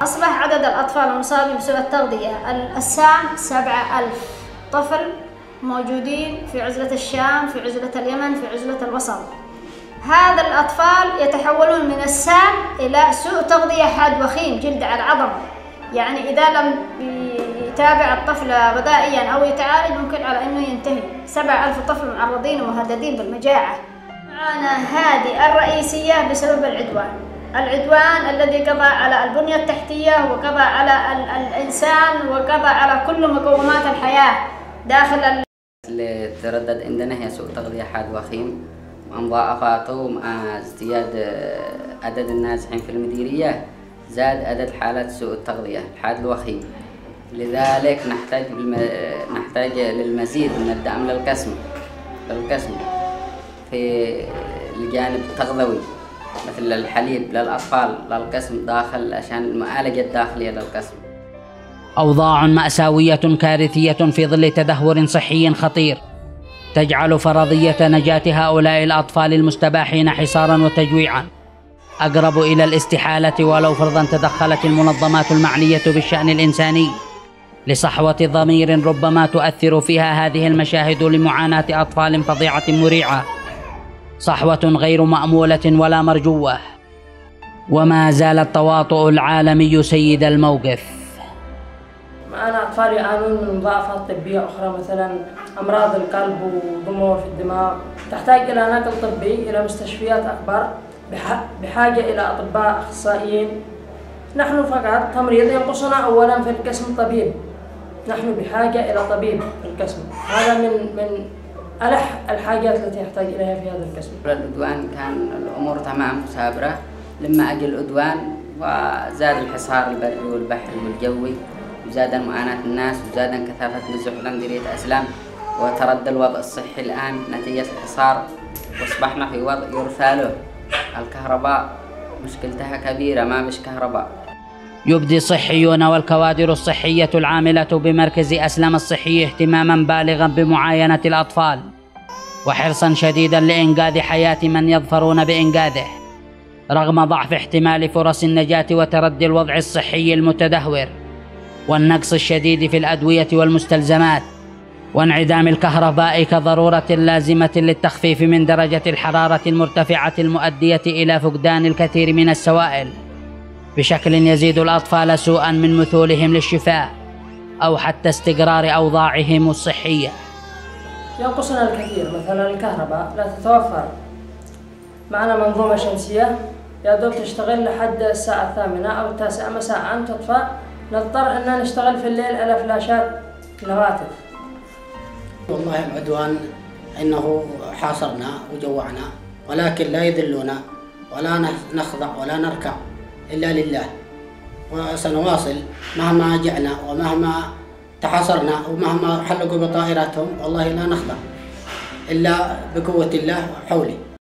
أصبح عدد الأطفال المصابين بسوء التغذية السام 7000 طفل موجودين في عزلة الشام، في عزلة اليمن، في عزلة الوسط. هذا الأطفال يتحولون من السام إلى سوء تغذية حاد وخيم، جلد على العظم. يعني إذا لم يتابع الطفل بدائيا أو يتعالج ممكن على أنه ينتهي. 7000 طفل معرضين ومهددين بالمجاعة. معنا هذه الرئيسية بسبب العدوان الذي قضى على البنية التحتية وقضى على الإنسان وقضى على كل مقومات الحياة داخل اللي تردد عندنا هي سوء تغذية حاد وخيم، ومضاعفاته مع ازدياد عدد النازحين في المديرية زاد عدد حالات سوء التغذية الحاد الوخيم. لذلك نحتاج للمزيد من الدعم للقسم في الجانب التغذوي، مثل الحليب للأطفال للقسم داخل عشان المعالجة الداخلية للقسم. أوضاع مأساوية كارثية في ظل تدهور صحي خطير تجعل فرضية نجاة هؤلاء الأطفال المستباحين حصارا وتجويعا أقرب إلى الاستحالة، ولو فرضا تدخلت المنظمات المعنية بالشأن الإنساني لصحوة ضمير ربما تؤثر فيها هذه المشاهد لمعاناة أطفال فظيعة مريعة، صحوة غير مأمولة ولا مرجوة. وما زال التواطؤ العالمي سيد الموقف. معنا أطفال يعانون من مضاعفات طبية أخرى، مثلا أمراض القلب وضمور في الدماغ، تحتاج إلى نقل طبي إلى مستشفيات أكبر، بحاجة إلى أطباء أخصائيين. نحن فقط تمريض ينقصنا أولا في القسم طبيب، نحن بحاجة إلى طبيب في القسم. هذا من ألح الحاجات التي يحتاج إليها في هذا القسم. العدوان كان الأمور تمام سابرة، لما أجى العدوان وزاد الحصار البري والبحري والجوي، وزاد معاناة الناس، وزاد كثافة نزوح لمديرية أسلم، وتردى الوضع الصحي الآن نتيجة الحصار، واصبحنا في وضع يرثى له. الكهرباء مشكلتها كبيرة، ما مش كهرباء. يبدي الصحيون والكوادر الصحية العاملة بمركز أسلم الصحي اهتماما بالغا بمعاينة الأطفال وحرصا شديدا لإنقاذ حياة من يظفرون بإنقاذه، رغم ضعف احتمال فرص النجاة وتردي الوضع الصحي المتدهور والنقص الشديد في الأدوية والمستلزمات وانعدام الكهرباء كضرورة لازمة للتخفيف من درجة الحرارة المرتفعة المؤدية إلى فقدان الكثير من السوائل بشكل يزيد الأطفال سوءا من مثولهم للشفاء أو حتى استقرار أوضاعهم الصحية. ينقصنا الكثير، مثلا الكهرباء لا تتوفر، معنا منظومة شمسية يا دوب تشتغل لحد الساعة 8 أو 9 مساء تطفى، نضطر أن نشتغل في الليل على فلاشات الهواتف. والله العدوان إنه حاصرنا وجوعنا، ولكن لا يذلنا ولا نخضع ولا نركع إلا لله، وسنواصل مهما جعنا ومهما تحاصرنا ومهما حلقوا بطائراتهم، والله لا نخضع إلا بقوة الله وحوله.